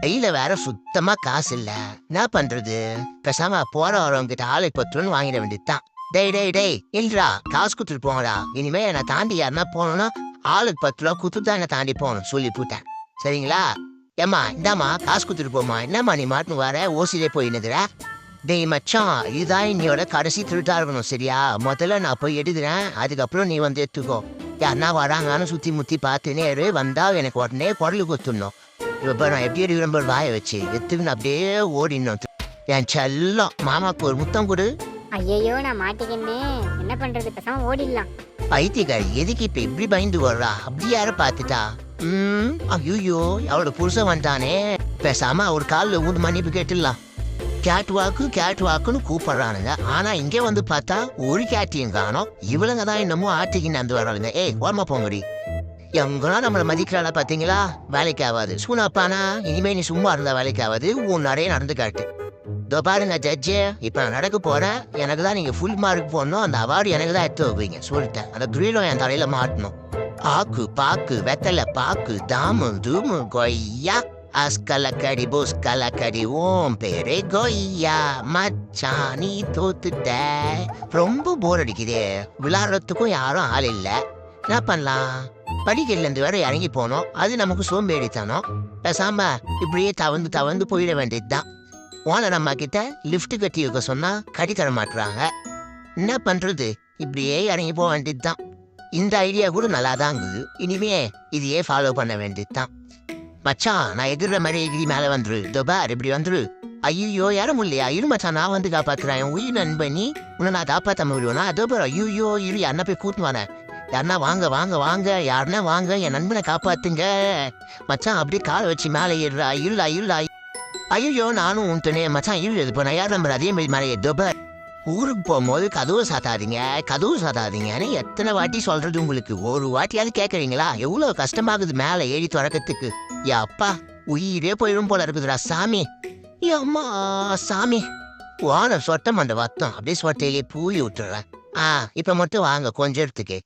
கையில வேற சுத்தமா காசு இல்ல. என்ன பண்றது? பேசாம போற வரவங்கிட்ட ஆளுக்கு 10 வாங்கிட வேண்டியதுதான். டேய் டேய் டேய் இல்லடா, காசு குடுத்துட்டு போங்கடா. இனிமே என்னை தாண்டி யாருன்னா போகணும்னா ஆளுக்கு 10 குடுத்துட்டு தான் என்னை தாண்டி போகணும் சொல்லி போட்டேன். சரிங்களா? ஏம்மா இந்தாம்மா காசு குடுத்துட்டு போமா. என்னம்மா நீ மாட்டுன்னு வர ஓசிலே போயின்னுதுற? டேய் மச்சான், இதுதான் இன்னையோட கடைசி திருட்டா இருக்கணும் சரியா? முதல்ல நான் போய் எடுக்கிறேன், அதுக்கப்புறம் நீ வந்து எடுத்துக்கோ. யாருன்னா வராங்கன்னு சுத்தி முத்தி பார்த்துனே இரு. வந்தா எனக்கு உடனே குரல் குத்துடணும். இப்ப நான் எப்படி இருக்கிற வாய வச்சு எடுத்துக்கின்னு அப்படியே ஓடிடணும். என் செல்லம் மாமாக்கு ஒரு முத்தம் கொடு. ஐயையோ நான் மாட்டிக்கின்னேன். என்ன பண்றது, பேசாம ஓடிடலாம். பைத்தியக்காரி எதுக்கு இப்ப இப்படி பயந்து வர்றா? அப்படி யார பாத்துட்டா? ஐயோ அவளோட புருஷன் வந்துட்டானே. பேசாம ஒரு காலில் ஊந்து மன்னிப்பு கேட்டுடலாம். கேட் வாக்குன்னு கூப்பிடுறானுங்க. ஆனா இங்க வந்து பார்த்தா ஒரு கேட்டியும் காணோம். இவளுங்க தான் இன்னமும் ஆட்டிக்கின்னு வந்து வர்றாளுங்க. ஏய் ஓரமா போங்கடி. எங்கன்னா நம்மளை மதிக்கிறாளா பாத்தீங்களா? வேலைக்கு ஆகாது சூனாப்பானா. இனிமே நீ சும்மா இருந்தா வேலைக்கு ஆகாது. உன் நிறைய நடந்து காட்டு. இதோ பாருங்க ஜட்ஜு, இப்ப நான் நடக்க போறேன். எனக்கு தான் நீங்க ஃபுல் மார்க் போடணும். அந்த அவார்டு எனக்கு தான் எடுத்து வைப்பீங்க சொல்லிட்டேன். அந்த கிரீடம் என் தலையில மாட்டணும். ஆக்கு பாக்கு வெத்தலை பாக்கு தாமு தூமு கொய்யா அஸ்கலக்கடி புஸ்கலக்கடி ஓம் பேரே கொய்யா. மச்சான் நீ தோத்துட்ட. ரொம்ப போர் அடிக்குதே. விளையாடுறதுக்கும் யாரும் ஆள் இல்ல. என்ன பண்ணலாம்? படிக்கல இருந்து வேற இறங்கி போனோம். அது நமக்கு சோம்பேறித்தனம். பேசாம இப்படியே தவந்து போயிட வேண்டியதுதான். ஓனர் அம்மா கிட்ட லிஃப்ட் கட்டி வைக்க சொன்னா கட்டி தர மாட்டுறாங்க. என்ன பண்றது? இப்படியே இறங்கி போக வேண்டியதுதான். இந்த ஐடியா கூட நல்லா தான் இருக்குது. இனிமே இதையே ஃபாலோ பண்ண வேண்டியதுதான். மச்சான் நான் எதிர்ற மாதிரி எகிரி மேலே வந்துரு. தோபார் இப்படி வந்துரு. ஐயோ யாரும் இல்லையா? இரு மச்சான், நான் வந்து காப்பாத்துறேன். என் உயிர் நண்பனி உன்னை நான் காப்பாற்ற முடியும்னா அதோ பாரு. ஐயோ இரு, யாருன்னா போய் கூட்டுவானே. யாருன்னா வாங்க வாங்க வாங்க, யாருன்னா வாங்க, என் நண்பனை காப்பாத்துங்க. மச்சான் அப்படியே காலை வச்சு மேலே ஏறுறா. இருளா. ஐயோ நானும் உன் துணை மச்சான் இரு. இது போன யார் நம்பர் அதே மாதிரி மேலே தோபார். ஊருக்கு போகும்போது கதவு சாத்தாதீங்கன்னு எத்தனை வாட்டி சொல்றது உங்களுக்கு? ஒரு வாட்டியாவது கேட்கறீங்களா? எவ்வளவு கஷ்டமாகுது மேலே ஏறி திறக்கிறதுக்கு. அப்பா உயிரே போயிடும் போல இருக்குதுடா சாமி. அம்மா சாமி. வான சொட்டம் அந்த வத்தம் அப்படியே சொட்டையிலே பூவி விட்டுறேன். இப்ப மட்டும் வாங்க கொஞ்சம் இடத்துக்கு.